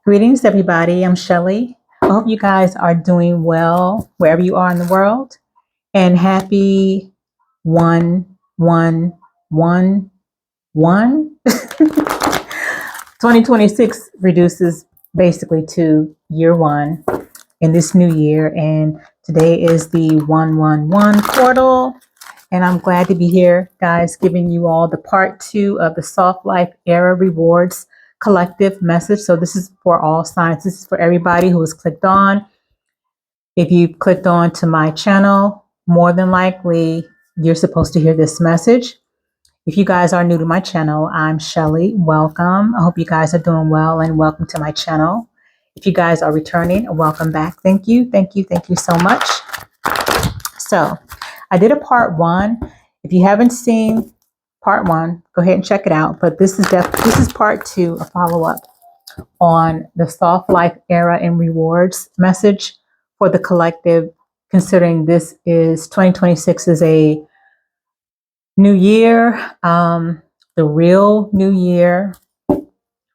Greetings, everybody. I'm Shelly. I hope you guys are doing well wherever you are in the world. And happy 1-1-1-1. 2026 reduces basically to year one in this new year. And today is the 111 portal. And I'm glad to be here, guys, giving you all the part two of the Soft Life Era Rewards collective message. So this is for all signs. This is for everybody who has clicked on. If you clicked on to my channel, more than likely you're supposed to hear this message. If you guys are new to my channel, I'm Shelly. Welcome. I hope you guys are doing well and welcome to my channel. If you guys are returning, welcome back. Thank you. Thank you. Thank you so much. So I did a part one. If you haven't seen part one, go ahead and check it out. But this is part two, a follow-up on the Soft Life Era and Rewards message for the collective, considering this is 2026 is a new year, the real new year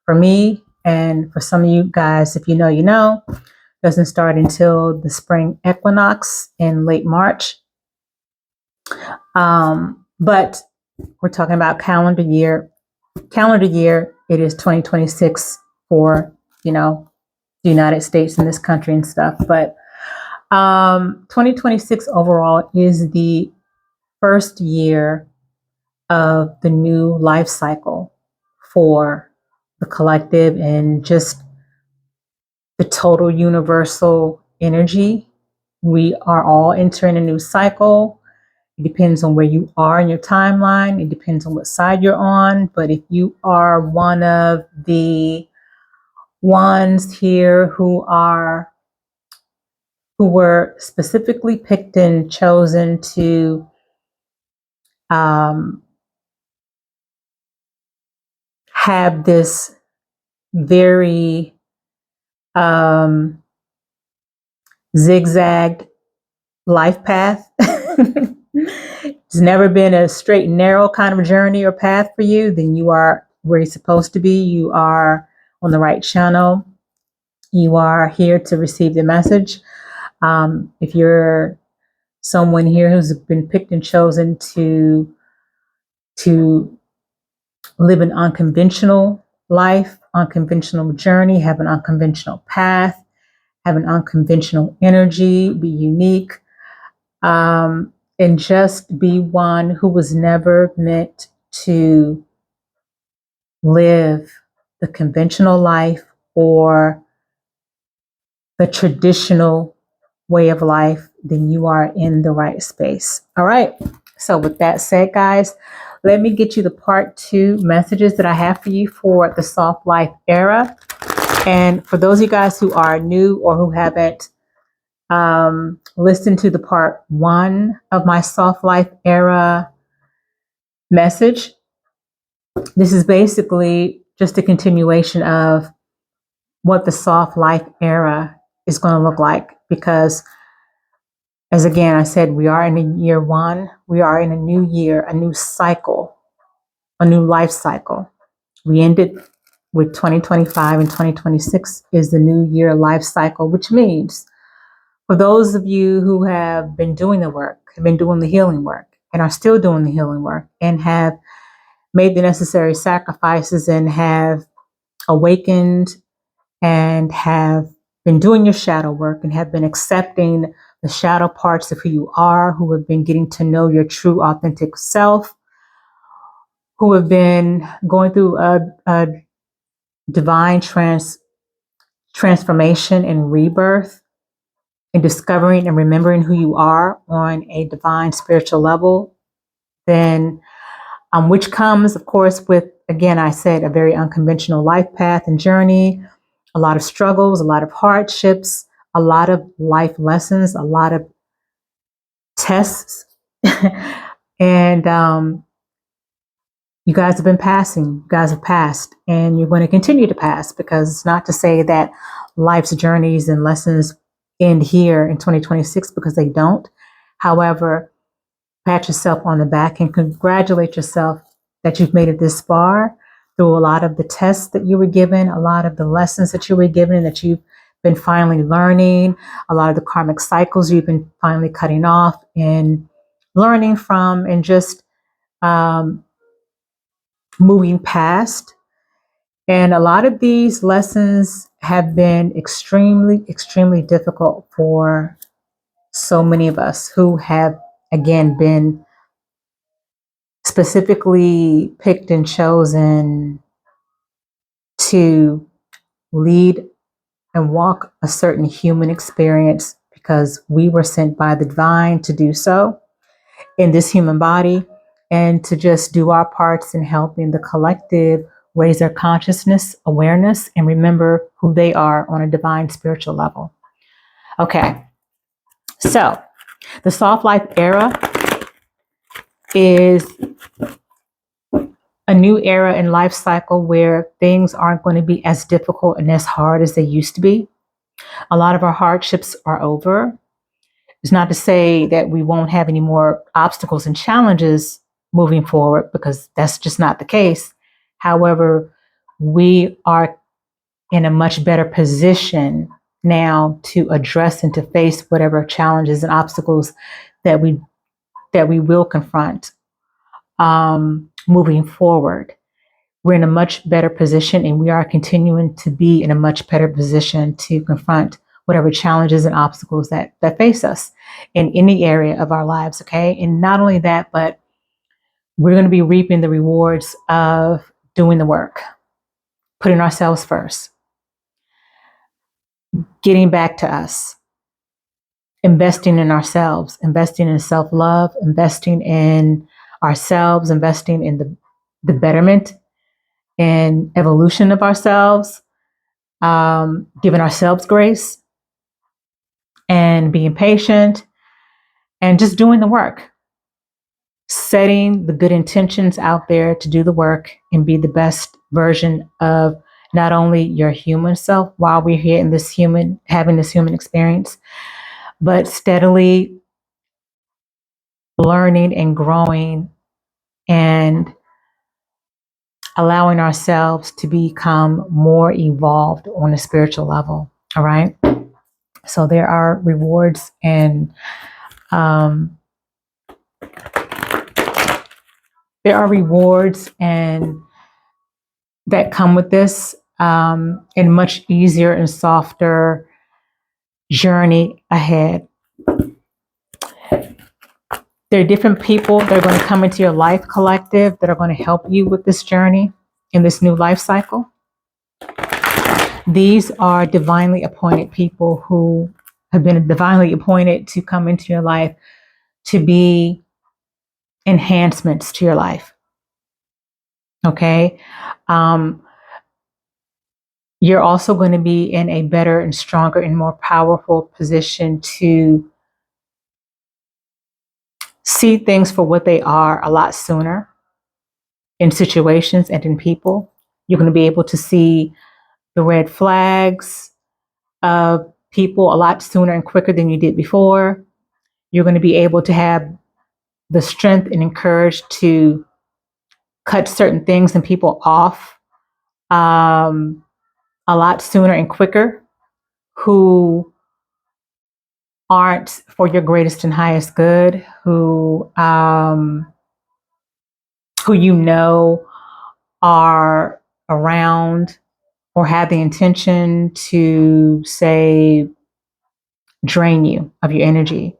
for me and for some of you guys. If you know, you know, doesn't start until the spring equinox in late March. But we're talking about calendar year. Calendar year, it is 2026 for, you know, the United States and this country and stuff. But 2026 overall is the first year of the new life cycle for the collective and just the total universal energy. We are all entering a new cycle. It depends on where you are in your timeline. It depends on what side you're on. But if you are one of the ones here who were specifically picked and chosen to have this very zigzagged life path. It's never been a straight and narrow kind of journey or path for you, then you are where you're supposed to be. You are on the right channel. You are here to receive the message. If you're someone here who's been picked and chosen to live an unconventional life, unconventional journey, have an unconventional path, have an unconventional energy, be unique, and just be one who was never meant to live the conventional life or the traditional way of life, then you are in the right space. All right. So with that said, guys, let me get you the part two messages that I have for you for the Soft Life Era. And for those of you guys who are new or who haven't listened to the part one of my Soft Life Era message, this is basically just a continuation of what the Soft Life Era is going to look like. Because, as again, I said, we are in a year one. We are in a new year, a new cycle, a new life cycle. We ended with 2025 and 2026 is the new year life cycle, which means for those of you who have been doing the work, have been doing the healing work, and are still doing the healing work, and have made the necessary sacrifices and have awakened and have been doing your shadow work and have been accepting the shadow parts of who you are, who have been getting to know your true authentic self, who have been going through a divine transformation and rebirth and discovering and remembering who you are on a divine spiritual level, then which comes, of course, with, again, I said, a very unconventional life path and journey, a lot of struggles, a lot of hardships, a lot of life lessons, a lot of tests. And you guys have been passing. You guys have passed, and you're going to continue to pass, because it's not to say that life's journeys and lessons end here in 2026, because they don't. However, pat yourself on the back and congratulate yourself that you've made it this far. through a lot of the tests that you were given, a lot of the lessons that you were given that you've been finally learning, a lot of the karmic cycles you've been finally cutting off and learning from, and just um, moving past. And a lot of these lessons have been extremely, extremely difficult for so many of us who have, again, been specifically picked and chosen to lead and walk a certain human experience because we were sent by the divine to do so in this human body, and to just do our parts in helping the collective raise their consciousness, awareness, and remember who they are on a divine spiritual level. Okay, so the soft life era is a new era in life cycle where things aren't going to be as difficult and as hard as they used to be. A lot of our hardships are over. It's not to say that we won't have any more obstacles and challenges moving forward, because that's just not the case. However, we are in a much better position now to address and to face whatever challenges and obstacles that we will confront moving forward. We're in a much better position, and we are continuing to be in a much better position to confront whatever challenges and obstacles that face us in any area of our lives. Okay. And not only that, but we're going to be reaping the rewards of doing the work, putting ourselves first, getting back to us, investing in ourselves, investing in self-love, investing in ourselves, investing in the betterment and evolution of ourselves, giving ourselves grace and being patient and just doing the work, setting the good intentions out there to do the work and be the best version of not only your human self while we're here in this having this human experience, but steadily learning and growing and allowing ourselves to become more evolved on a spiritual level. All right. So there are rewards and that come with this, and much easier and softer journey ahead. There are different people that are going to come into your life collective that are going to help you with this journey in this new life cycle. These are divinely appointed people who have been divinely appointed to come into your life to be enhancements to your life. Okay. You're also going to be in a better and stronger and more powerful position to see things for what they are a lot sooner in situations and in people. You're going to be able to see the red flags of people a lot sooner and quicker than you did before. You're going to be able to have the strength and courage to cut certain things and people off a lot sooner and quicker, who aren't for your greatest and highest good, who you know are around or have the intention to, say, drain you of your energy,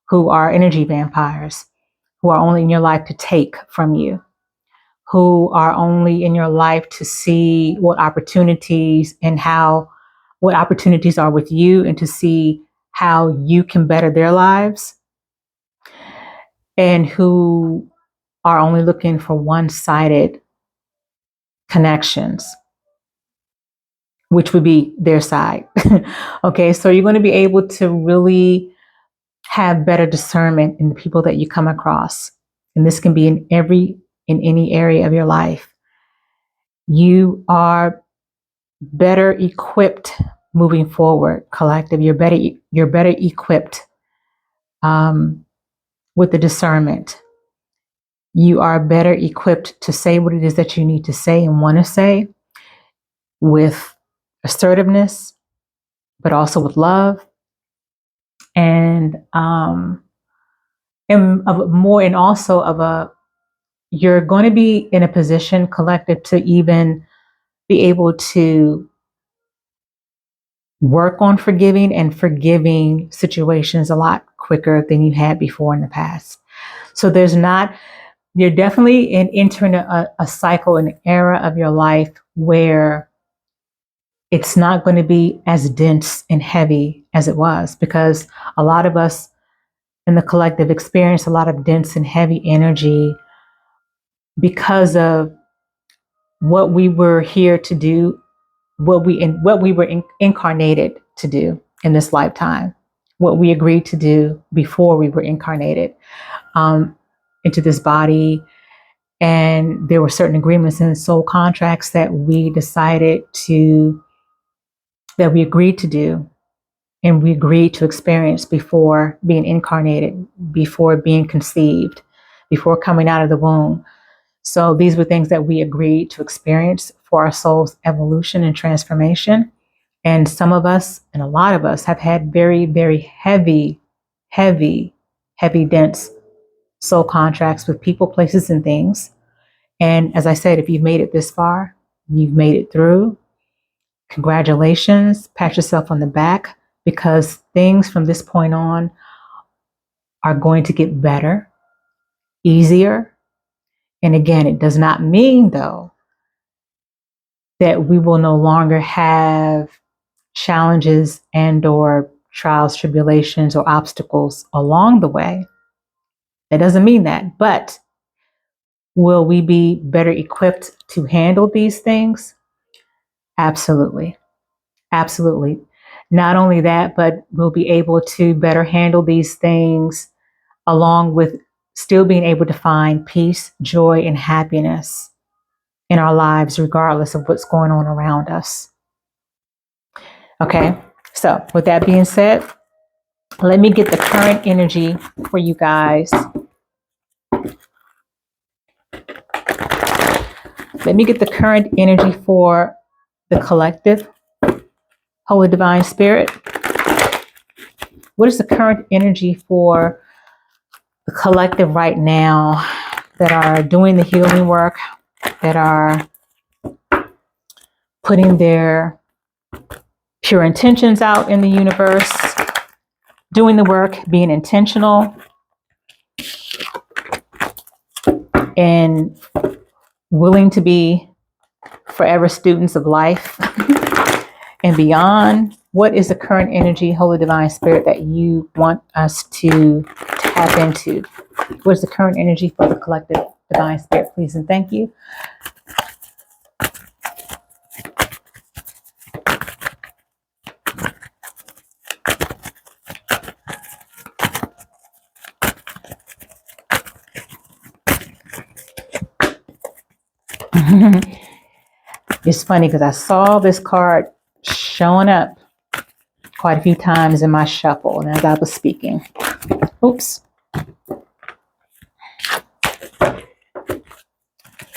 who are energy vampires, who are only in your life to take from you, who are only in your life to see what opportunities are with you, and to see how you can better their lives, and who are only looking for one-sided connections, which would be their side. Okay, so you're going to be able to really have better discernment in the people that you come across. And this can be in any area of your life. You are better equipped moving forward, collective. You're better equipped with the discernment You are better equipped to say what it is that you need to say and want to say with assertiveness, but also with love and of more, and also of a, you're going to be in a position, collective, to even be able to work on forgiving and forgiving situations a lot quicker than you had before in the past. So you're definitely entering a cycle, an era of your life where it's not going to be as dense and heavy as it was, because a lot of us in the collective experience a lot of dense and heavy energy because of what we were here to do, what we were incarnated to do in this lifetime, what we agreed to do before we were incarnated um, into this body. And there were certain agreements and soul contracts that we agreed to do, and we agreed to experience before being incarnated, before being conceived, before coming out of the womb. So these were things that we agreed to experience for our soul's evolution and transformation. And some of us, and a lot of us, have had very, very heavy, heavy, heavy, dense soul contracts with people, places, and things. And as I said, if you've made it this far, you've made it through. Congratulations, pat yourself on the back, because things from this point on are going to get better, easier. And again, it does not mean, though, that we will no longer have challenges and or trials, tribulations, or obstacles along the way. That doesn't mean that. But will we be better equipped to handle these things? Absolutely. Absolutely. Not only that, but we'll be able to better handle these things along with still being able to find peace, joy, and happiness in our lives, regardless of what's going on around us. Okay. So with that being said, let me get the current energy for you guys. Let me get the current energy for the collective. Holy Divine Spirit, what is the current energy for the collective right now that are doing the healing work, that are putting their pure intentions out in the universe, doing the work, being intentional, and willing to be forever students of life and beyond? What is the current energy, Holy Divine Spirit, that you want us to tap into? What is the current energy for the collective Divine Spirit, please and thank you? It's funny because I saw this card showing up quite a few times in my shuffle, and as I was speaking. Oops.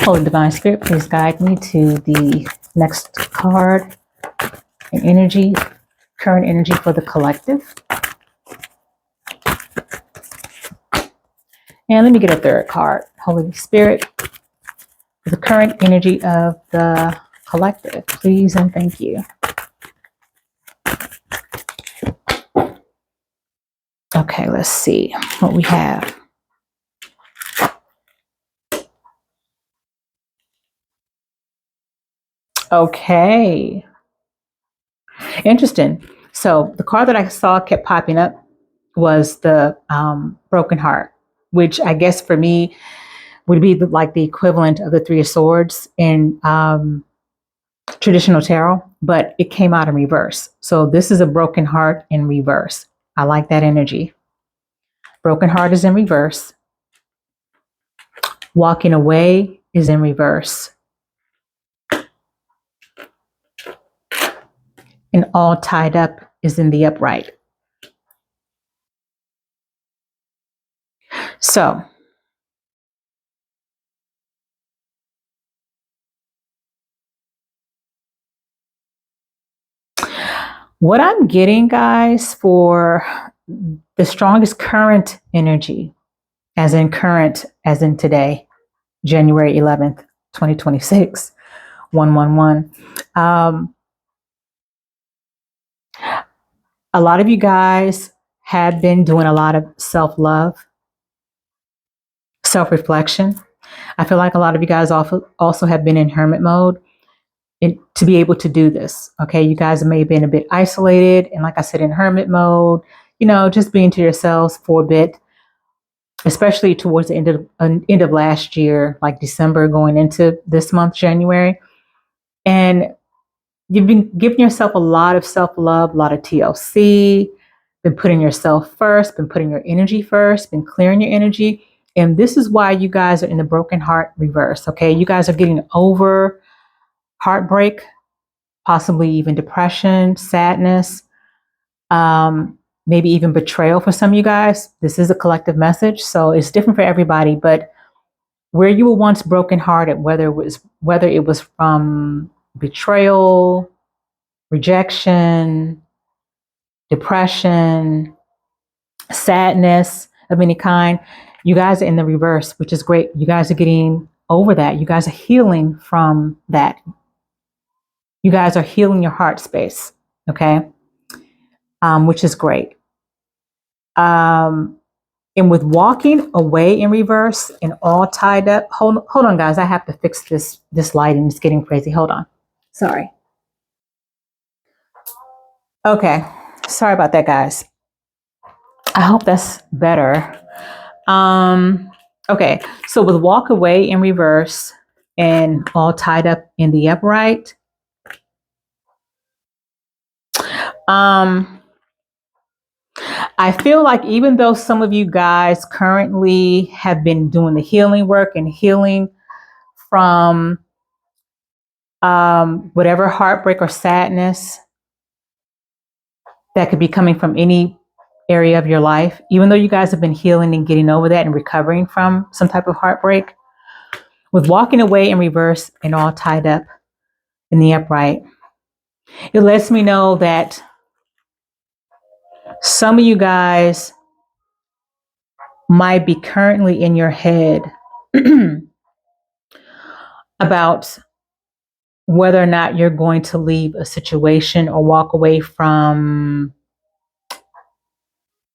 Holy Divine Spirit, please guide me to the next card and energy, current energy for the collective. And let me get a third card. Holy Spirit, the current energy of the collective, please and thank you. Okay, let's see what we have. Okay. Interesting. So the card that I saw kept popping up was the broken heart, which I guess for me would be like the equivalent of the Three of Swords in traditional tarot, but it came out in reverse. So this is a broken heart in reverse. I like that energy. Broken heart is in reverse. Walking away is in reverse. And all tied up is in the upright. So What I'm getting, guys, for the strongest current energy, as in current, as in today, January 11th, 2026, 111. A lot of you guys have been doing a lot of self-love, self-reflection. I feel like a lot of you guys also have been in hermit mode to be able to do this. Okay, you guys may have been a bit isolated, and like I said, in hermit mode, just being to yourselves for a bit, especially towards the end of last year, like December going into this month, January. And you've been giving yourself a lot of self-love, a lot of TLC, been putting yourself first, been putting your energy first, been clearing your energy. And this is why you guys are in the broken heart reverse. Okay, you guys are getting over heartbreak, possibly even depression, sadness, maybe even betrayal for some of you guys. This is a collective message, so it's different for everybody. But where you were once brokenhearted, whether it was from betrayal, rejection, depression, sadness of any kind, you guys are in the reverse, which is great. You guys are getting over that. You guys are healing from that. You guys are healing your heart space, okay? Which is great. And with walking away in reverse and all tied up, hold on, guys. I have to fix this lighting. It's getting crazy. Hold on. Sorry. Okay. Sorry about that, guys. I hope that's better. Okay. So with walk away in reverse and all tied up in the upright, I feel like even though some of you guys currently have been doing the healing work and healing from whatever heartbreak or sadness that could be coming from any area of your life, even though you guys have been healing and getting over that and recovering from some type of heartbreak, with walking away in reverse and all tied up in the upright, it lets me know that some of you guys might be currently in your head about whether or not you're going to leave a situation or walk away from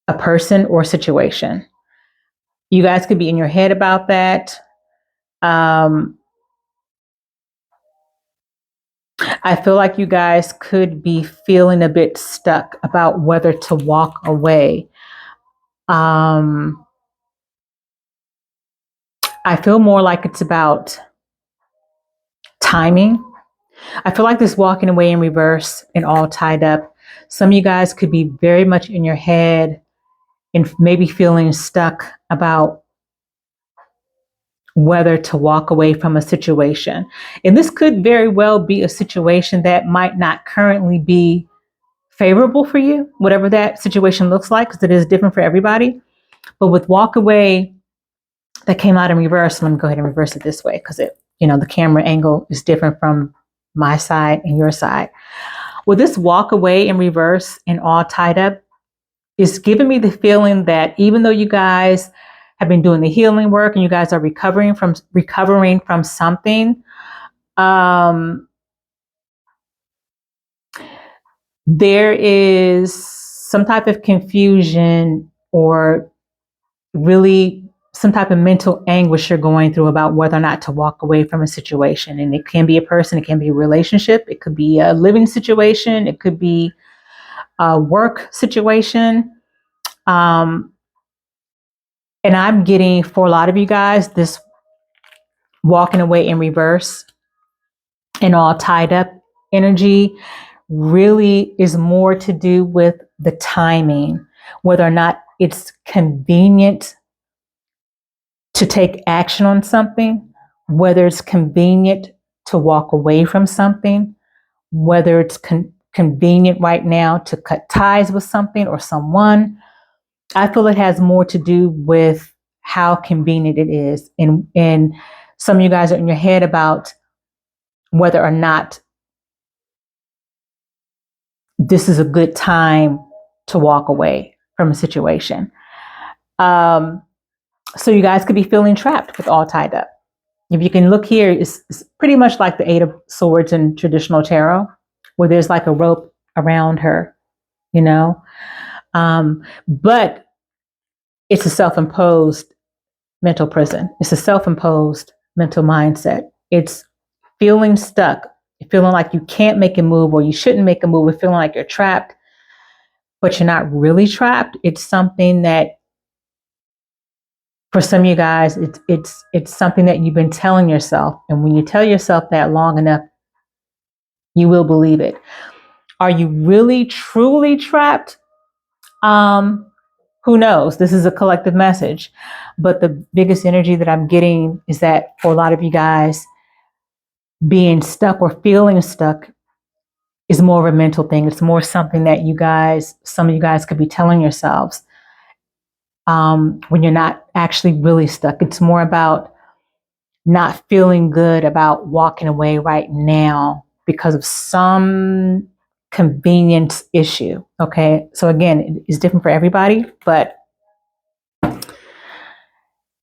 a person or situation. You guys could be in your head about that. I feel like you guys could be feeling a bit stuck about whether to walk away. I feel more like it's about timing. I feel like this walking away in reverse and all tied up. Some of you guys could be very much in your head and maybe feeling stuck about whether to walk away from a situation. And this could very well be a situation that might not currently be favorable for you, whatever that situation looks like, because it is different for everybody. But with walk away that came out in reverse, let me go ahead and reverse it this way because the camera angle is different from my side and your side. With this walk away in reverse and all tied up, it's giving me the feeling that even though you guys have been doing the healing work and you guys are recovering from something, there is some type of confusion or really some type of mental anguish you're going through about whether or not to walk away from a situation. And it can be a person, it can be a relationship, it could be a living situation, it could be a work situation. And I'm getting, for a lot of you guys, this walking away in reverse and all tied up energy really is more to do with the timing, whether or not it's convenient to take action on something, whether it's convenient to walk away from something, whether it's convenient right now to cut ties with something or someone. I feel it has more to do with how convenient it is. And some of you guys are in your head about whether or not this is a good time to walk away from a situation. So you guys could be feeling trapped with all tied up. If you can look here, it's pretty much like the Eight of Swords in traditional tarot, where there's like a rope around her, you know. But it's a self-imposed mental prison. It's a self-imposed mental mindset. It's feeling stuck, feeling like you can't make a move or you shouldn't make a move, or feeling like you're trapped, but you're not really trapped. It's something that for some of you guys, it's something that you've been telling yourself. And when you tell yourself that long enough, you will believe it. Are you really truly trapped? Who knows? This is a collective message. But the biggest energy that I'm getting is that for a lot of you guys, being stuck or feeling stuck is more of a mental thing. It's more something that some of you guys could be telling yourselves when you're not actually really stuck. It's more about not feeling good about walking away right now because of some convenience issue. Okay. So again, it's different for everybody, but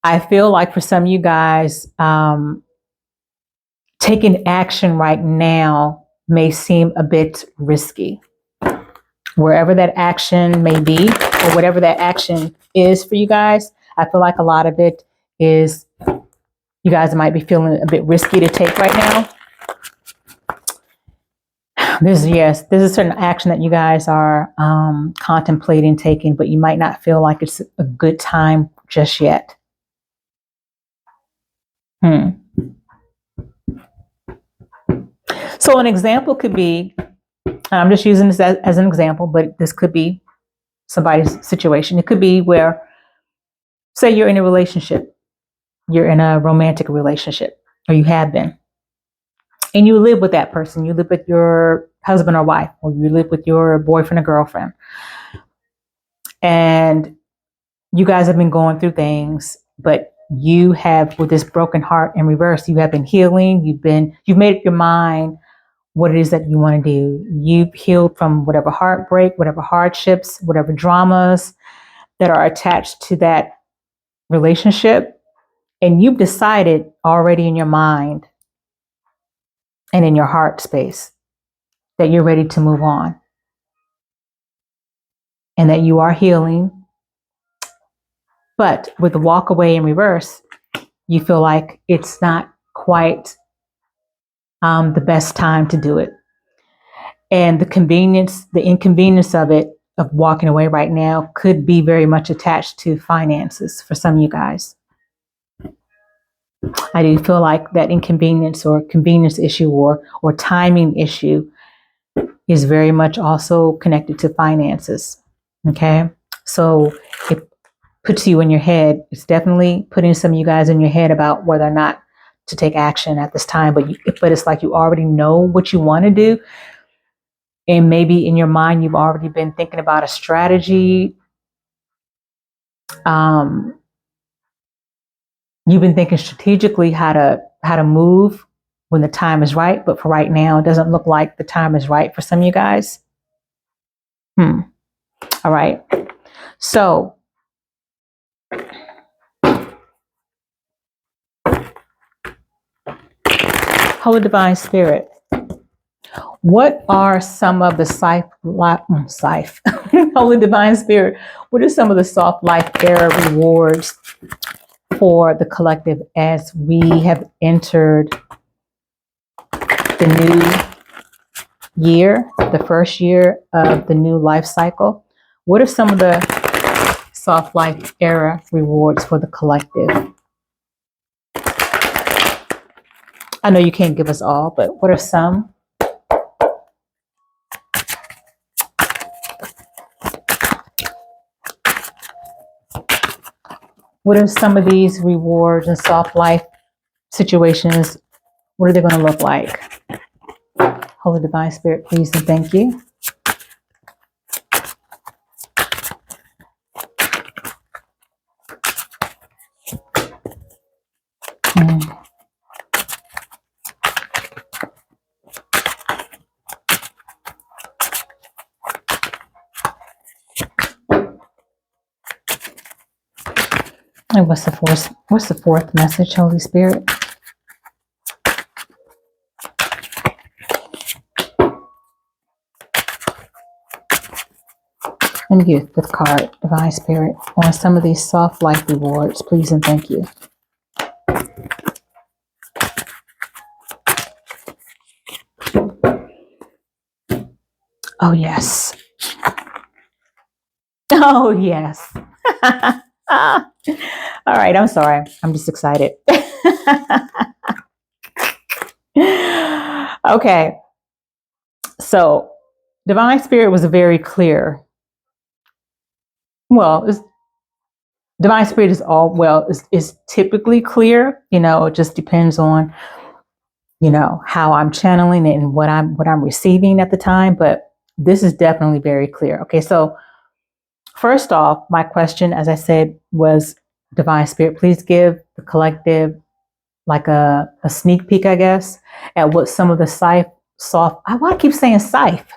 I feel like for some of you guys, taking action right now may seem a bit risky. Wherever that action may be, or whatever that action is for you guys, I feel like a lot of it is you guys might be feeling a bit risky to take right now. There's a certain action that you guys are contemplating taking, but you might not feel like it's a good time just yet. So an example could be, I'm just using this as an example, but this could be somebody's situation. It could be where, say you're in a relationship, you're in a romantic relationship, or you have been, and you live with that person. You live with your husband or wife, or you live with your boyfriend or girlfriend. And you guys have been going through things, but you have, with this broken heart in reverse, you have been healing. You've made up your mind what it is that you want to do. You've healed from whatever heartbreak, whatever hardships, whatever dramas that are attached to that relationship. And you've decided already in your mind and in your heart space that you're ready to move on and that you are healing. But with the walk away in reverse, you feel like it's not quite the best time to do it. And the inconvenience of it, of walking away right now, could be very much attached to finances for some of you guys. I do feel like that inconvenience or convenience issue or timing issue is very much also connected to finances. Okay. So it puts you in your head. It's definitely putting some of you guys in your head about whether or not to take action at this time. But it's like you already know what you want to do. And maybe in your mind, you've already been thinking about a strategy. You've been thinking strategically how to move when the time is right. But for right now, it doesn't look like the time is right for some of you guys. All right. So Holy Divine Spirit, what are some of the Holy Divine Spirit, what are some of the soft life era rewards for the collective as we have entered the new year, the first year of the new life cycle? What are some of the soft life era rewards for the collective? I know you can't give us all, but what are some? What are some of these rewards and soft life situations? What are they going to look like? Holy Divine Spirit, please and thank you. And what's the fourth message, Holy Spirit? Let me get a fifth card, Divine Spirit, on some of these soft life rewards, please and thank you. Oh, yes. Oh, yes. All right, I'm sorry. I'm just excited. Okay. So, Divine Spirit was very clear. Well, Divine Spirit is is typically clear. It just depends on, how I'm channeling it and what I'm receiving at the time. But this is definitely very clear. Okay, so first off, my question, as I said, was Divine Spirit, please give the collective like a sneak peek, I guess, at what some of the soft, I want to keep saying scythe.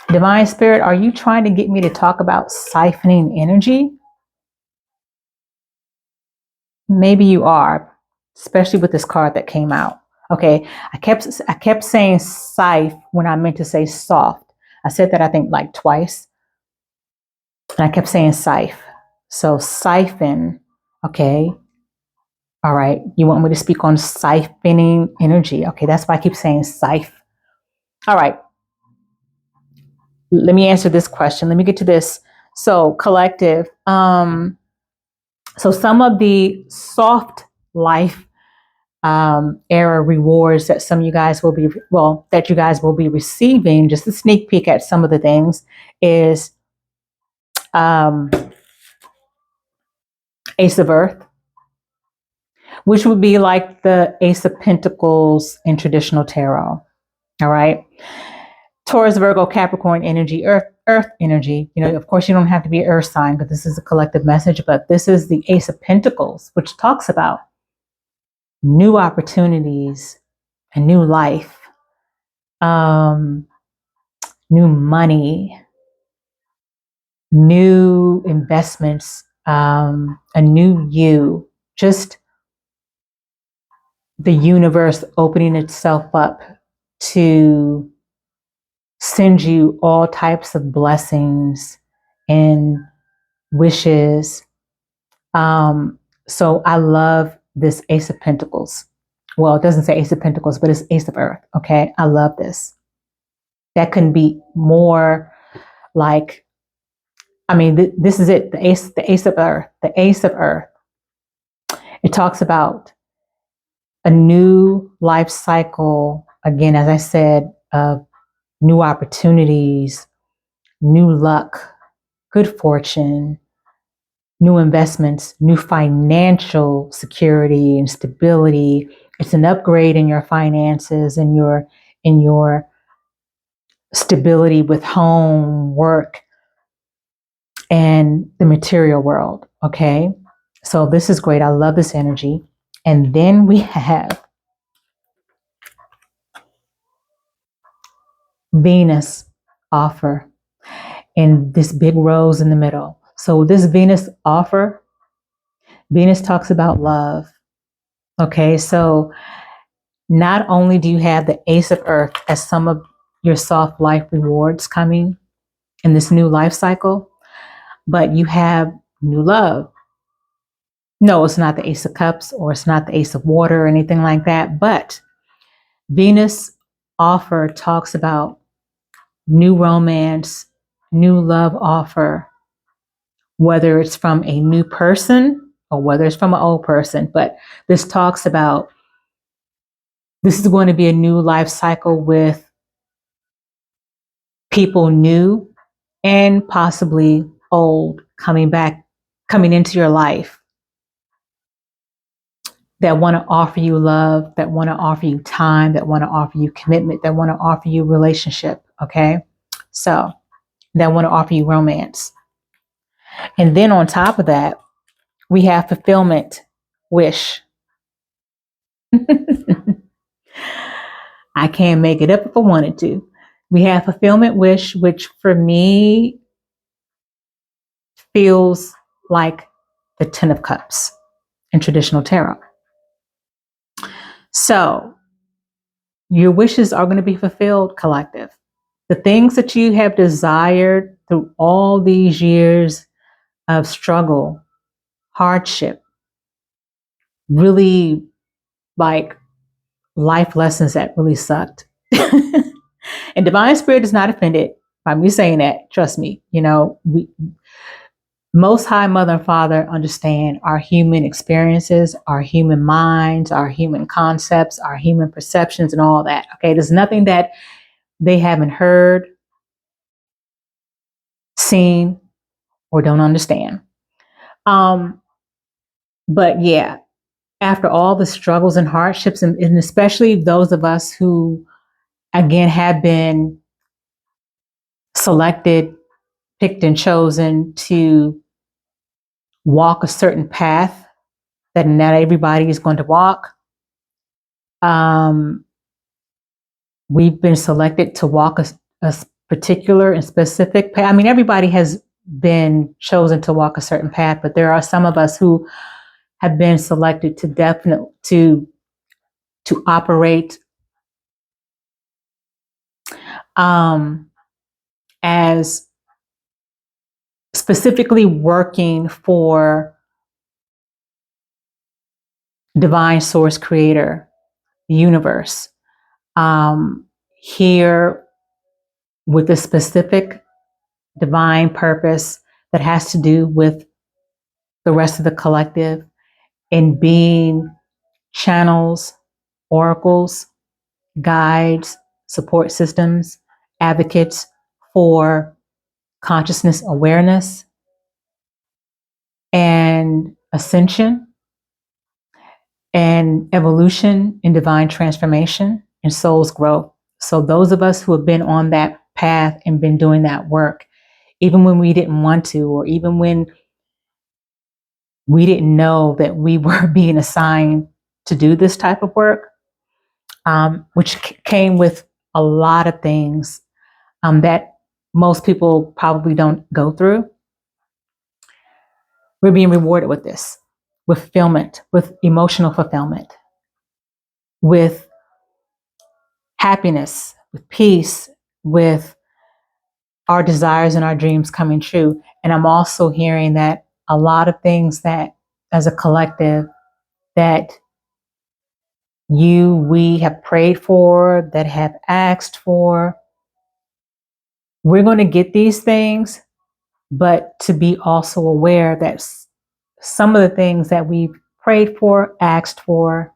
Divine Spirit, are you trying to get me to talk about siphoning energy? Maybe you are, especially with this card that came out. Okay, I kept saying scythe when I meant to say soft. I said that I think like twice, and I kept saying scythe. So siphon, okay. All right, you want me to speak on siphoning energy? Okay, that's why I keep saying scythe. All right, let me answer this question. Let me get to this. So collective, so some of the soft life era rewards that some of you guys will be, that you guys will be receiving, just a sneak peek at some of the things, is Ace of Earth, which would be like the Ace of Pentacles in traditional tarot. All right. Taurus, Virgo, Capricorn energy, earth energy. Of course, you don't have to be an earth sign, but this is a collective message. But this is the Ace of Pentacles, which talks about new opportunities, a new life, new money, new investments, a new you, just the universe opening itself up to send you all types of blessings and wishes. So I love this Ace of Pentacles. Well, it doesn't say Ace of Pentacles, but it's Ace of Earth. Okay. I love this. That couldn't be more like, this is it. The Ace of Earth, the Ace of Earth. It talks about a new life cycle. Again, as I said, of new opportunities, new luck, good fortune, new investments, new financial security and stability. It's an upgrade in your finances and your stability with home, work, and the material world. Okay. So this is great. I love this energy. And then we have Venus offer and this big rose in the middle. So this Venus offer, Venus talks about love. Okay. So not only do you have the Ace of Earth as some of your soft life rewards coming in this new life cycle, but you have new love. No, it's not the Ace of Cups or it's not the Ace of Water or anything like that. But Venus offer talks about new romance, new love offer, whether it's from a new person or whether it's from an old person. But this talks about this is going to be a new life cycle with people new and possibly old coming into your life that want to offer you love, that want to offer you time, that want to offer you commitment, that want to offer you relationship. Okay. So that want to offer you romance. And then on top of that, we have fulfillment wish. I can't make it up if I wanted to. We have fulfillment wish, which for me feels like the Ten of Cups in traditional tarot. So your wishes are going to be fulfilled, collective. The things that you have desired through all these years of struggle, hardship, really like life lessons that really sucked. And Divine Spirit is not offended by me saying that. Trust me. You know, we Most High Mother and Father understand our human experiences, our human minds, our human concepts, our human perceptions, and all that. Okay, there's nothing that they haven't heard, seen, or don't understand. But yeah, after all the struggles and hardships, and especially those of us who, again, have been selected, picked, and chosen to walk a certain path that not everybody is going to walk. We've been selected to walk a particular and specific path. I mean, everybody has been chosen to walk a certain path, but there are some of us who have been selected to operate as specifically working for divine source creator, the universe, here with a specific divine purpose that has to do with the rest of the collective in being channels, oracles, guides, support systems, advocates for consciousness awareness and ascension and evolution and divine transformation and soul's growth. So those of us who have been on that path and been doing that work, even when we didn't want to, or even when we didn't know that we were being assigned to do this type of work, which came with a lot of things that most people probably don't go through. We're being rewarded with this, with fulfillment, with emotional fulfillment, with happiness, with peace, with our desires and our dreams coming true. And I'm also hearing that a lot of things that as a collective that we have prayed for, that have asked for, we're going to get these things, but to be also aware that some of the things that we've prayed for, asked for,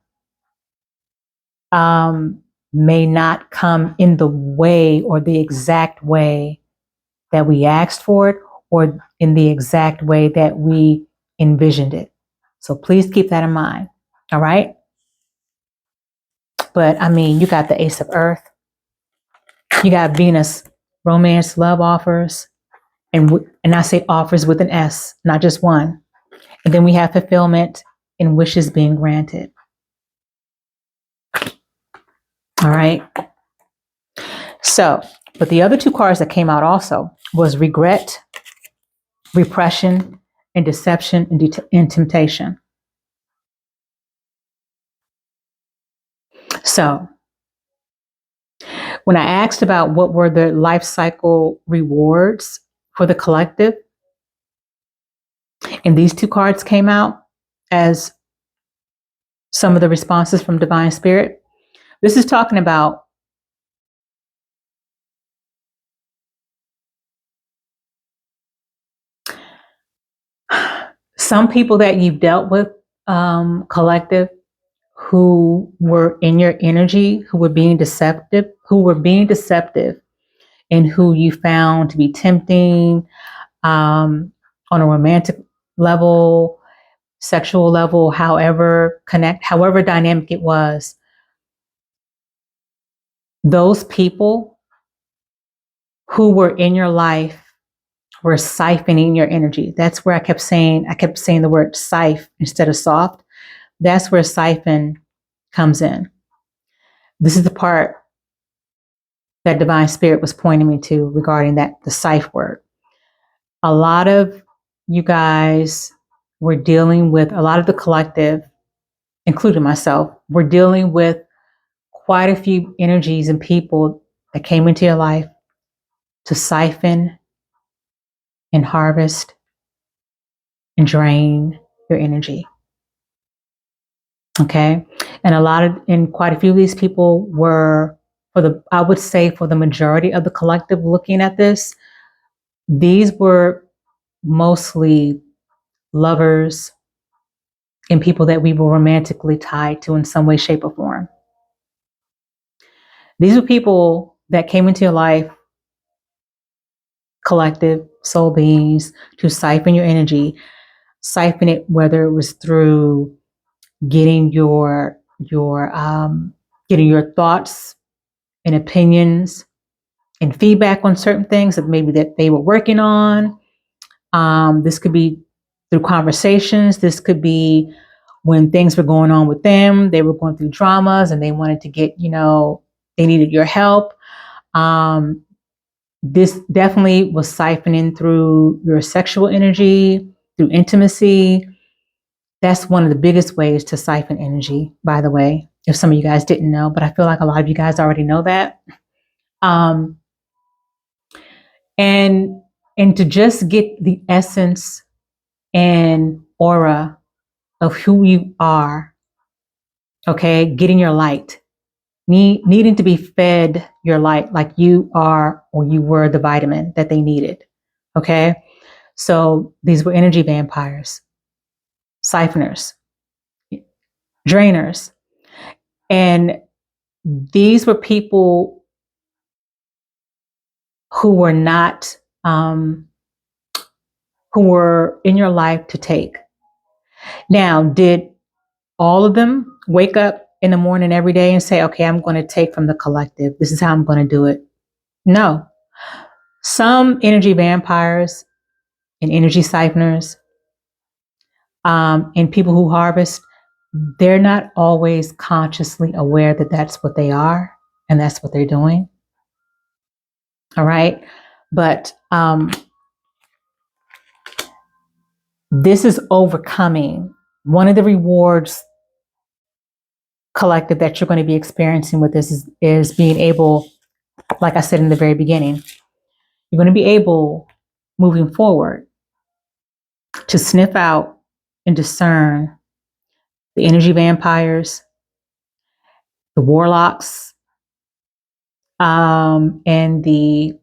may not come in the way or the exact way that we asked for it or in the exact way that we envisioned it. So please keep that in mind. All right. But I mean, you got the Ace of Earth, you got Venus, romance, love offers, and I say offers with an S, not just one. And then we have fulfillment and wishes being granted. All right. So, but the other two cards that came out also was regret, repression, and deception and temptation. So, when I asked about what were the life cycle rewards for the collective, and these two cards came out as some of the responses from Divine Spirit, this is talking about some people that you've dealt with, collective, who were in your energy, who were being deceptive, and who you found to be tempting, on a romantic level, sexual level, however dynamic it was. Those people who were in your life were siphoning your energy. That's where I kept saying the word siph instead of soft. That's where siphon comes in. This is the part that Divine Spirit was pointing me to regarding the siph word. A lot of you guys were dealing with, a lot of the collective, including myself, we're dealing with quite a few energies and people that came into your life to siphon and harvest and drain your energy. Okay. And quite a few of these people were, I would say for the majority of the collective looking at this, these were mostly lovers and people that we were romantically tied to in some way, shape, or form. These are people that came into your life, collective soul beings, to siphon your energy, siphon it, whether it was through getting getting your thoughts and opinions and feedback on certain things that maybe that they were working on. This could be through conversations. This could be when things were going on with them. They were going through dramas and they wanted to get, they needed your help. This definitely was siphoning through your sexual energy, through intimacy. That's one of the biggest ways to siphon energy, by the way, if some of you guys didn't know, but I feel like a lot of you guys already know that. Um, and and to just get the essence and aura of who you are, okay, getting your light, needing to be fed your light like you are or you were the vitamin that they needed, okay? So these were energy vampires, siphoners, drainers, and these were people who were not, who were in your life to take. Now, did all of them wake up in the morning every day and say, okay, I'm going to take from the collective. This is how I'm going to do it? No. Some energy vampires and energy siphoners and people who harvest, they're not always consciously aware that that's what they are and that's what they're doing. All right. But this is overcoming one of the rewards, collective, that you're going to be experiencing with this is being able, like I said in the very beginning, you're going to be able, moving forward, to sniff out and discern the energy vampires, the warlocks, and the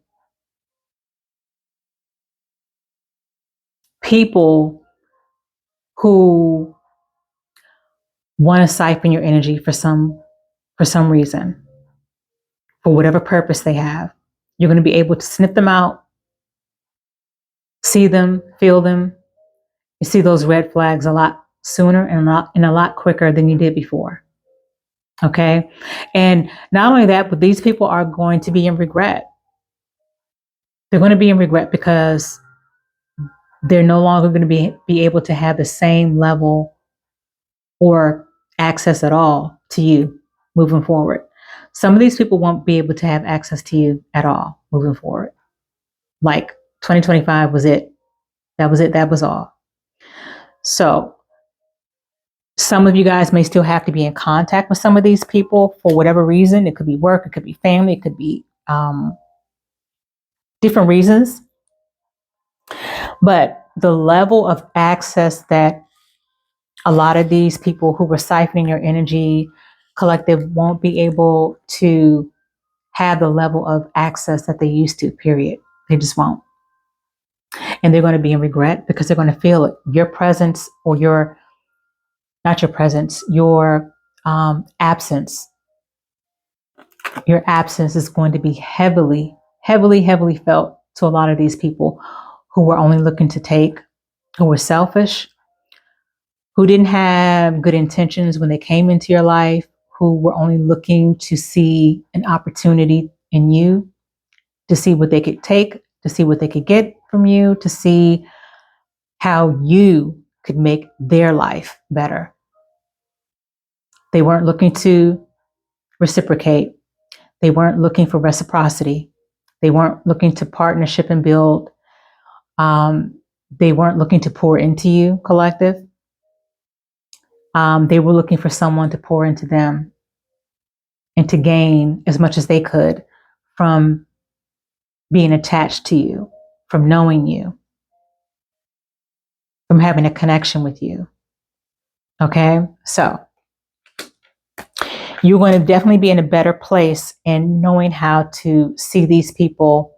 people who want to siphon your energy for some reason, for whatever purpose they have. You're going to be able to sniff them out, see them, feel them. You see those red flags a lot sooner and a lot quicker than you did before. Okay. And not only that, but these people are going to be in regret. They're going to be in regret because they're no longer going to be able to have the same level or access at all to you moving forward. Some of these people won't be able to have access to you at all moving forward. Like 2025 was it. That was it. That was all. So some of you guys may still have to be in contact with some of these people for whatever reason. It could be work, it could be family, it could be different reasons. But the level of access that a lot of these people who were siphoning your energy, collective, won't be able to have the level of access that they used to, period. They just won't. And they're going to be in regret because they're going to feel it. Your presence, or not your presence, your absence. Your absence is going to be heavily, heavily, heavily felt to a lot of these people who were only looking to take, who were selfish, who didn't have good intentions when they came into your life, who were only looking to see an opportunity in you, to see what they could take, to see what they could get from you, to see how you could make their life better. They weren't looking to reciprocate. They weren't looking for reciprocity. They weren't looking to partnership and build they weren't looking to pour into you, collective. They were looking for someone to pour into them and to gain as much as they could from being attached to you, from knowing you, from having a connection with you. Okay, so you're going to definitely be in a better place in knowing how to see these people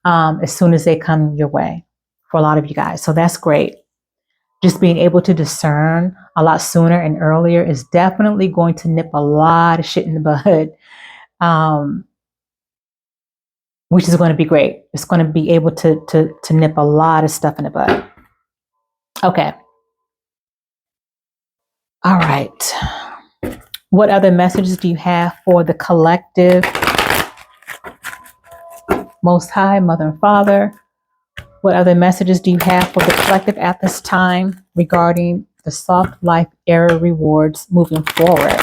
as soon as they come your way for a lot of you guys. So that's great. Just being able to discern a lot sooner and earlier is definitely going to nip a lot of shit in the bud, which is going to be great. It's going to be able to nip a lot of stuff in the bud. Okay. All right. What other messages do you have for the collective? Most High, Mother and Father. What other messages do you have for the collective at this time regarding the soft life era rewards moving forward?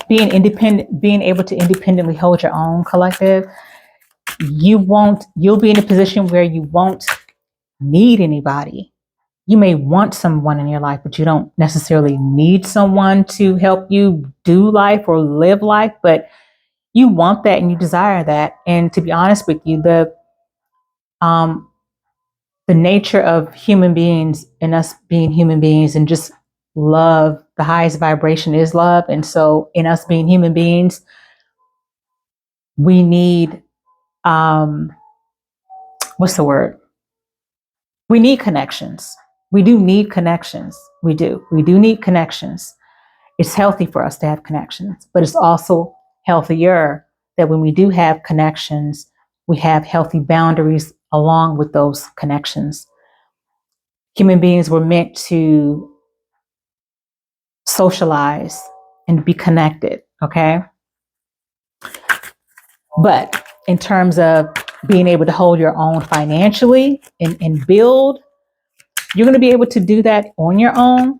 Being independent, being able to independently hold your own, collective, you'll be in a position where you won't need anybody. You may want someone in your life, but you don't necessarily need someone to help you do life or live life, but you want that and you desire that. And to be honest with you, the nature of human beings and us being human beings and just love, the highest vibration is love. And so in us being human beings, we need, what's the word? We need connections. We do need connections. We do need connections. It's healthy for us to have connections, but it's also healthier that when we do have connections, we have healthy boundaries along with those connections. Human beings were meant to socialize and be connected, okay? But in terms of being able to hold your own financially and build, you're going to be able to do that on your own.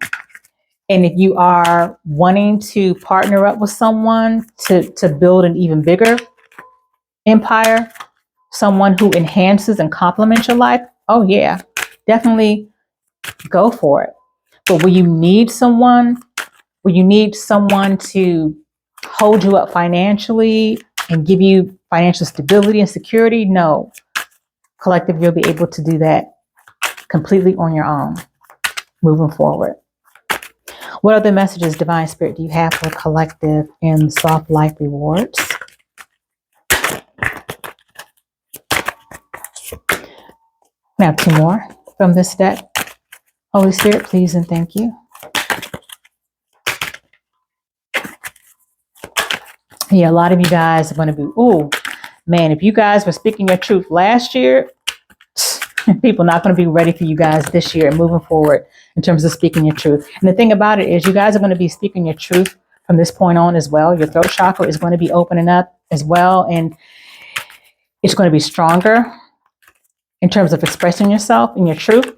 And if you are wanting to partner up with someone to build an even bigger empire, someone who enhances and complements your life, oh yeah, definitely go for it. But will you need someone to hold you up financially and give you financial stability and security? No. Collective, you'll be able to do that completely on your own moving forward. What other messages, Divine Spirit, do you have for collective in soft life rewards? Now, two more from this deck. Holy Spirit, please and thank you. Yeah, a lot of you guys are going to be, oh, man, if you guys were speaking your truth last year, people not going to be ready for you guys this year and moving forward in terms of speaking your truth. And the thing about it is you guys are going to be speaking your truth from this point on as well. Your throat chakra is going to be opening up as well. And it's going to be stronger in terms of expressing yourself and your truth.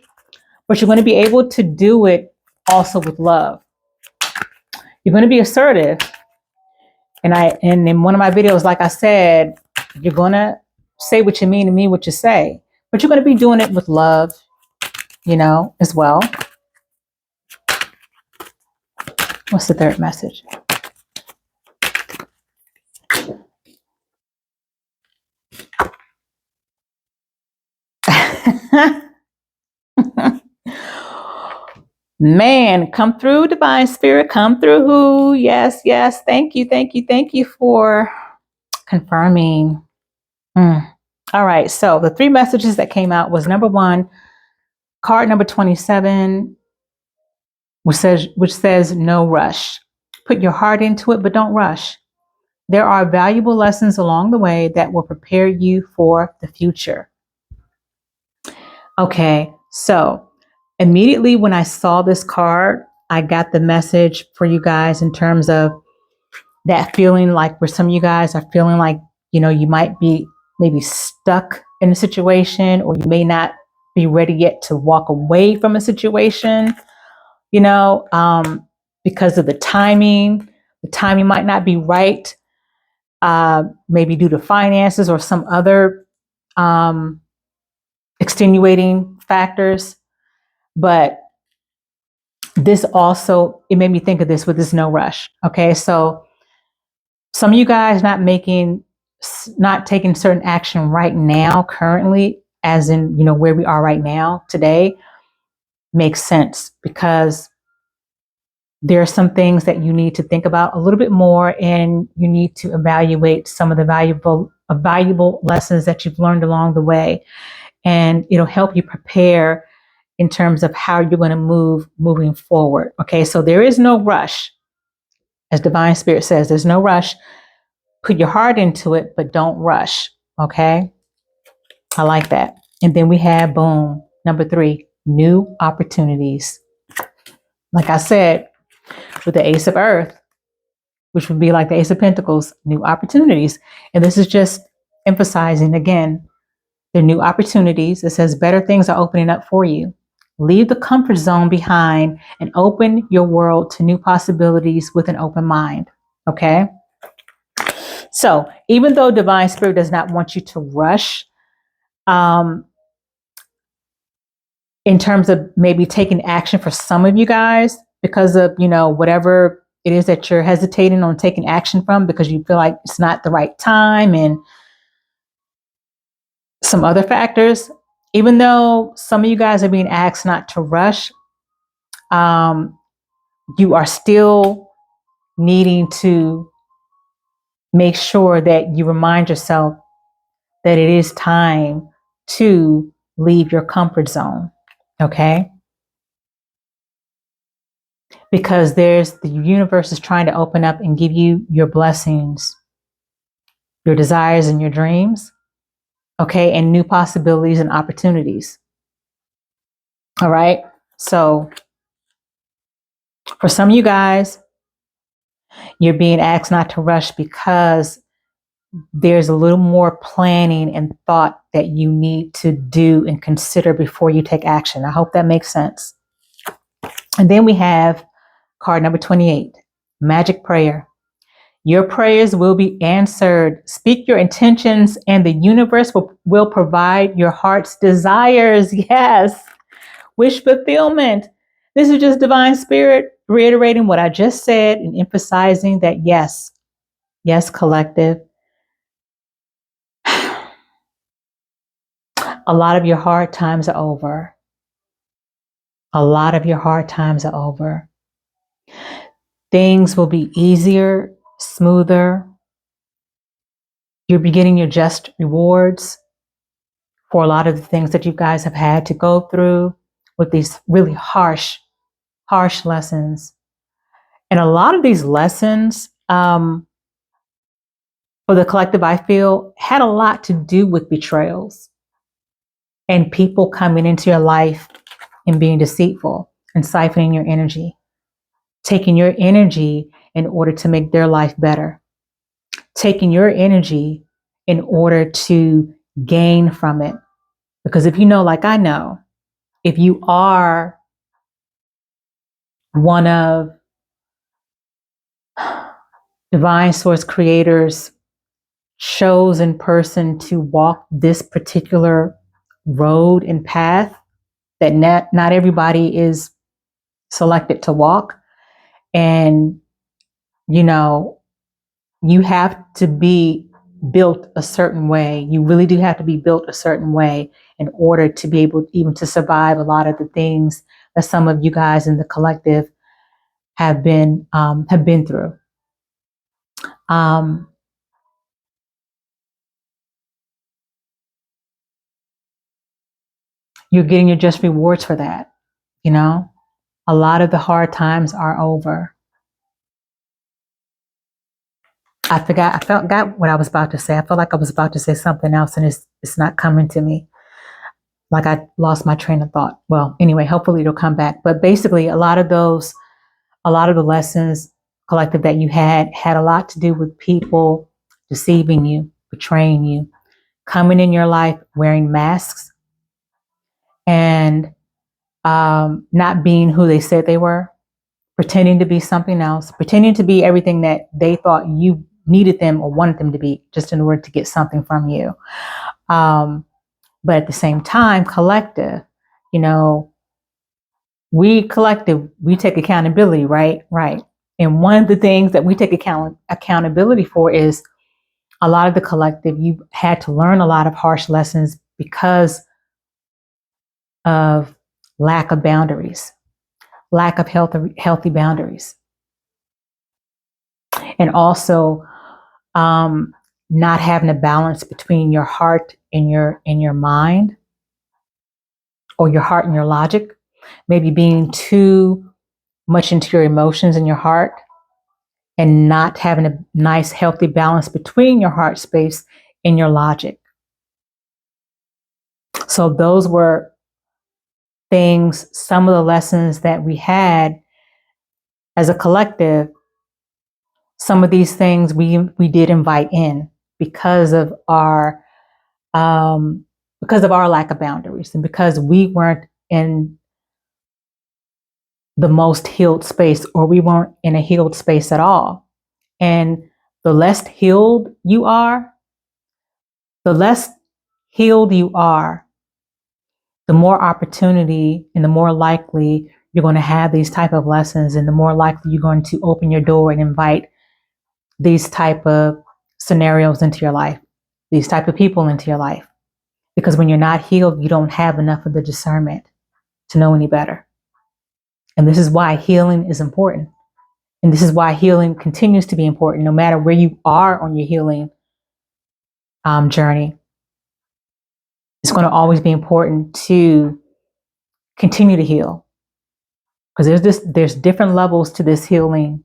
But you're going to be able to do it also with love. You're going to be assertive. And in one of my videos, like I said, you're going to say what you mean and mean what you say. But you're going to be doing it with love, as well. What's the third message? Man, come through, Divine Spirit, come through. Yes, yes. Thank you for confirming. All right. So the three messages that came out was number one, card number 27, which says no rush. Put your heart into it, but don't rush. There are valuable lessons along the way that will prepare you for the future. Okay, so immediately when I saw this card, I got the message for you guys in terms of that feeling like where some of you guys are feeling like, you might be maybe stuck in a situation, or you may not be ready yet to walk away from a situation, you know, because of the timing. The timing might not be right, maybe due to finances or some other extenuating factors. But this also, it made me think of this with this no rush. Okay. So some of you guys not taking certain action right now, currently, as in, you know, where we are right now today, makes sense because there are some things that you need to think about a little bit more, and you need to evaluate some of the valuable lessons that you've learned along the way. And it'll help you prepare in terms of how you're going to moving forward. Okay, so there is no rush. As Divine Spirit says, there's no rush. Put your heart into it, but don't rush. Okay, I like that. And then we have, boom, number 3, new opportunities. Like I said, with the Ace of Earth, which would be like the Ace of Pentacles, new opportunities. And this is just emphasizing again, there are new opportunities. It says better things are opening up for you. Leave the comfort zone behind and open your world to new possibilities with an open mind. Okay. So even though Divine Spirit does not want you to rush, in terms of maybe taking action for some of you guys, because of, you know, whatever it is that you're hesitating on taking action from, because you feel like it's not the right time and some other factors, even though some of you guys are being asked not to rush, you are still needing to make sure that you remind yourself that it is time to leave your comfort zone. Okay. Because the universe is trying to open up and give you your blessings, your desires and your dreams. Okay. And new possibilities and opportunities. All right. So for some of you guys, you're being asked not to rush because there's a little more planning and thought that you need to do and consider before you take action. I hope that makes sense. And then we have card number 28, Magic Prayer. Your prayers will be answered. Speak your intentions and the universe will provide your heart's desires. Yes. Wish fulfillment. This is just Divine Spirit reiterating what I just said and emphasizing that yes, collective. A lot of your hard times are over. A lot of your hard times are over. Things will be easier, smoother. You're beginning your just rewards for a lot of the things that you guys have had to go through with these really harsh lessons. And a lot of these lessons, for the collective, I feel, had a lot to do with betrayals and people coming into your life and being deceitful and siphoning your energy, taking your energy in order to make their life better, taking your energy in order to gain from it. Because if you know, like I know, if you are one of Divine Source Creator's chosen person to walk this particular road and path that not everybody is selected to walk. And, you know, you have to be built a certain way. You really do have to be built a certain way in order to be able even to survive a lot of the things that some of you guys in the collective have been through. You're getting your just rewards for that. You know, a lot of the hard times are over. I forgot what I was about to say. I felt like I was about to say something else and it's not coming to me. Like I lost my train of thought. Well, anyway, hopefully it'll come back. But basically a lot of the lessons collective that you had a lot to do with people deceiving you, betraying you, coming in your life wearing masks and not being who they said they were, pretending to be something else, pretending to be everything that they thought you needed them or wanted them to be just in order to get something from you. But at the same time, collective, you know, we take accountability, right? Right. And one of the things that we take accountability for is a lot of the collective, you had to learn a lot of harsh lessons because of lack of boundaries, lack of healthy boundaries. And also not having a balance between your heart and your mind, or your heart and your logic, maybe being too much into your emotions and your heart, and not having a nice, healthy balance between your heart space and your logic. So those were things, some of the lessons that we had as a collective. Some of these things we did invite in because of our lack of boundaries, and because we weren't in the most healed space, or we weren't in a healed space at all. And the less healed you are, the less healed you are, the more opportunity and the more likely you're going to have these type of lessons, and the more likely you're going to open your door and invite these type of scenarios into your life, these type of people into your life. Because when you're not healed, you don't have enough of the discernment to know any better. And this is why healing is important. And this is why healing continues to be important, no matter where you are on your healing journey. It's going to always be important to continue to heal, because there's different levels to this healing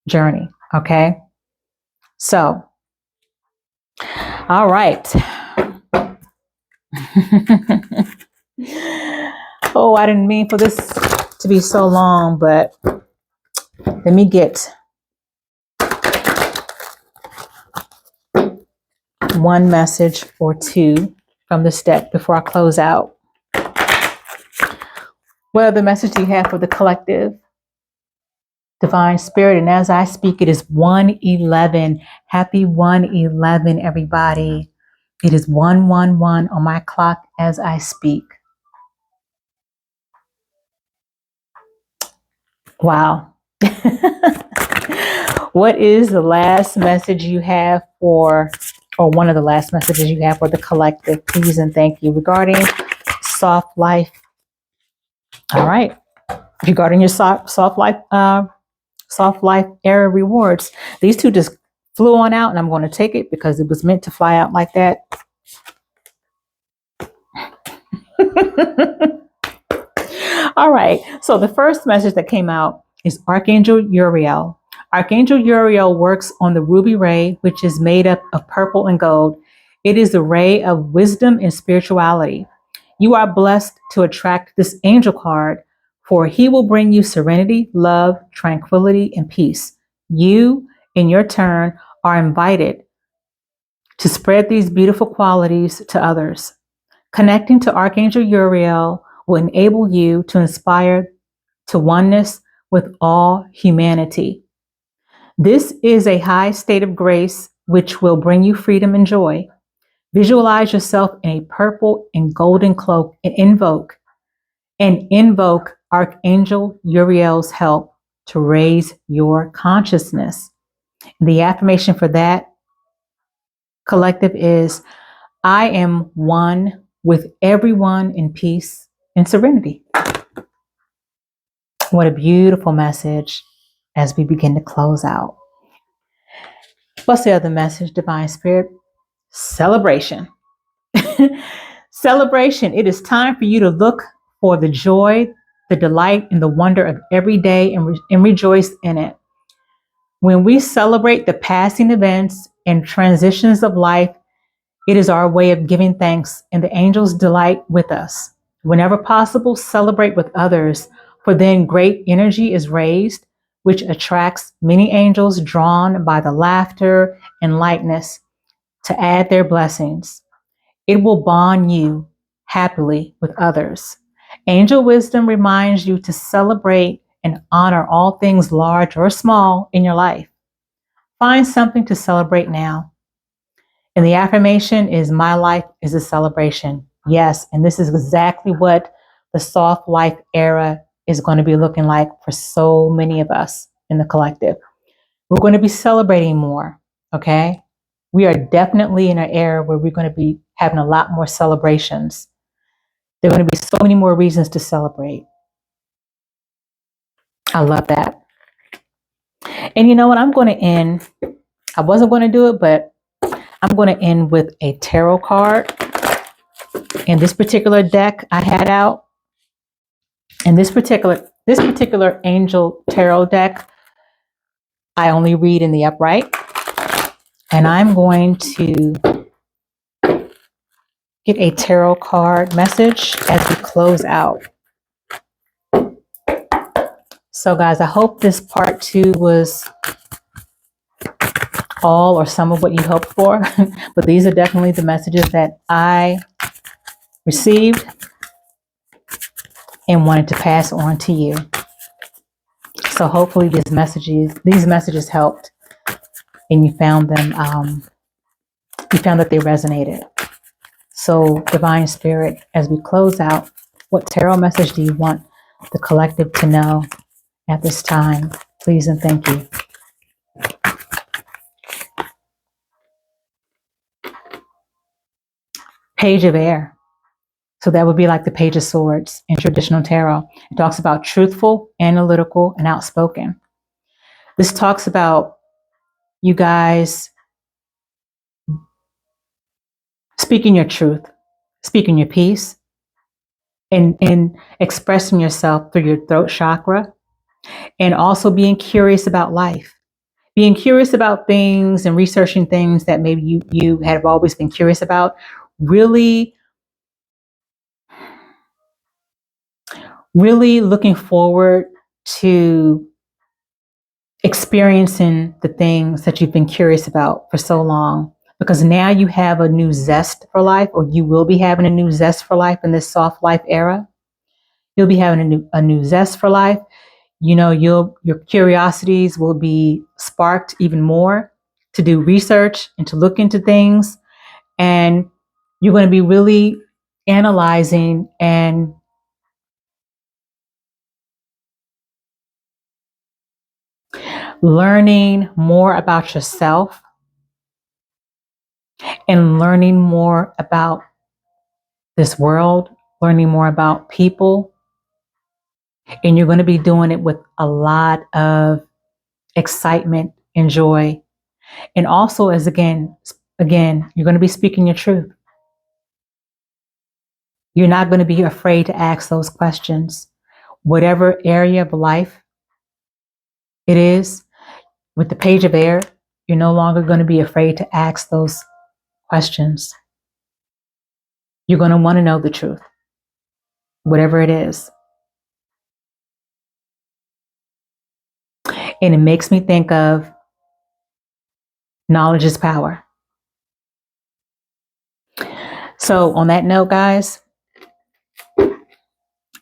journey. Okay. So, all right. Oh, I didn't mean for this to be so long, but let me get one message or two from this deck before I close out. What other message do you have for the collective? Divine Spirit. And as I speak, it is 1:11. Happy 1:11, everybody. It is 1:11 on my clock as I speak. Wow. What is the last message you have or one of the last messages you have for the collective? Please and thank you. Regarding soft life. All right. Regarding your soft life era rewards. These two just flew on out, and I'm going to take it because it was meant to fly out like that. All right. So the first message that came out is Archangel Uriel. Archangel Uriel works on the ruby ray, which is made up of purple and gold. It is the ray of wisdom and spirituality. You are blessed to attract this angel card, for he will bring you serenity, love, tranquility, and peace. You, in your turn, are invited to spread these beautiful qualities to others. Connecting to Archangel Uriel will enable you to inspire to oneness with all humanity. This is a high state of grace which will bring you freedom and joy. Visualize yourself in a purple and golden cloak and invoke Archangel Uriel's help to raise your consciousness. The affirmation for that collective is, I am one with everyone in peace and serenity. What a beautiful message as we begin to close out. What's the other message, Divine Spirit? Celebration. Celebration. It is time for you to look for the joy, the delight, and the wonder of every day and rejoice in it. When we celebrate the passing events and transitions of life, it is our way of giving thanks, and the angels delight with us. Whenever possible, celebrate with others, for then great energy is raised, which attracts many angels drawn by the laughter and lightness to add their blessings. It will bond you, happily with others. Angel wisdom reminds you to celebrate and honor all things large or small in your life. Find something to celebrate now. And the affirmation is, my life is a celebration. Yes, and this is exactly what the soft life era is going to be looking like for so many of us in the collective. We're going to be celebrating more, okay? We are definitely in an era where we're going to be having a lot more celebrations. There are going to be so many more reasons to celebrate. I love that. And you know what? I'm going to end. I wasn't going to do it, but I'm going to end with a tarot card. In this particular deck I had out, in this particular angel tarot deck, I only read in the upright. And I'm going to get a tarot card message as we close out. So guys, I hope this part 2 was all or some of what you hoped for. But these are definitely the messages that I received and wanted to pass on to you. So hopefully these messages helped, and you found them, you found that they resonated. So Divine Spirit, as we close out, what tarot message do you want the collective to know at this time? Please and thank you. Page of Air. So that would be like the Page of Swords in traditional tarot. It talks about truthful, analytical, and outspoken. This talks about you guys speaking your truth, speaking your piece, and expressing yourself through your throat chakra, and also being curious about life. Being curious about things and researching things that maybe you have always been curious about. Really looking forward to experiencing the things that you've been curious about for so long, because now you have a new zest for life, or you will be having a new zest for life in this soft life era. You'll be having a new zest for life. You know, your curiosities will be sparked even more to do research and to look into things. And you're going to be really analyzing and learning more about yourself and learning more about this world, learning more about people. And you're going to be doing it with a lot of excitement and joy. And also, as again, you're going to be speaking your truth. You're not going to be afraid to ask those questions. Whatever area of life it is, with the Page of Air, you're no longer going to be afraid to ask those questions. You're going to want to know the truth, whatever it is. And it makes me think of knowledge is power. So on that note, guys,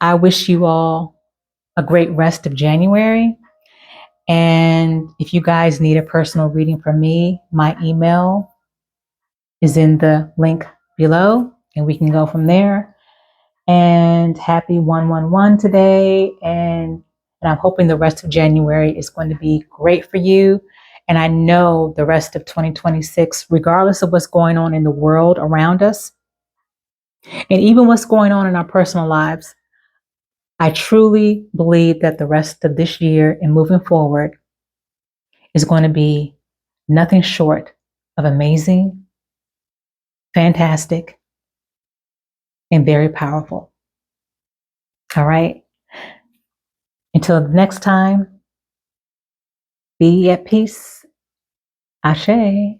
I wish you all a great rest of January. And if you guys need a personal reading from me, my email is in the link below, and we can go from there. And happy 111 today. And I'm hoping the rest of January is going to be great for you. And I know the rest of 2026, regardless of what's going on in the world around us, and even what's going on in our personal lives, I truly believe that the rest of this year and moving forward is going to be nothing short of amazing, fantastic, and very powerful. All right. Until next time, be at peace. Ashe.